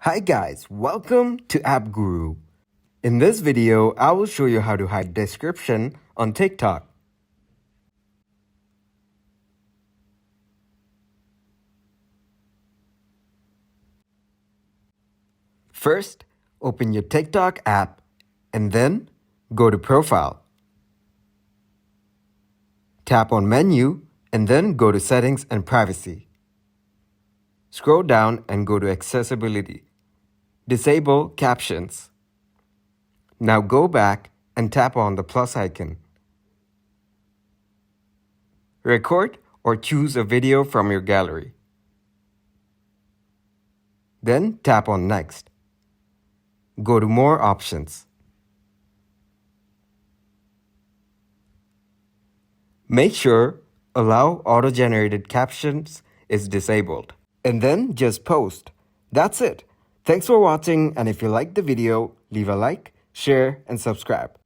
Hi guys, welcome to App Guru. In this video, I will show you how to hide description on TikTok. First, open your TikTok app and then go to Profile. Tap on Menu and then go to Settings and Privacy. Scroll down and go to Accessibility. Disable Captions. Now go back and tap on the plus icon. Record or choose a video from your gallery. Then tap on Next. Go to More Options. Make sure Allow Auto-Generated Captions is disabled. And then just post. That's it. Thanks for watching, and if you liked the video, leave a like, share, and subscribe.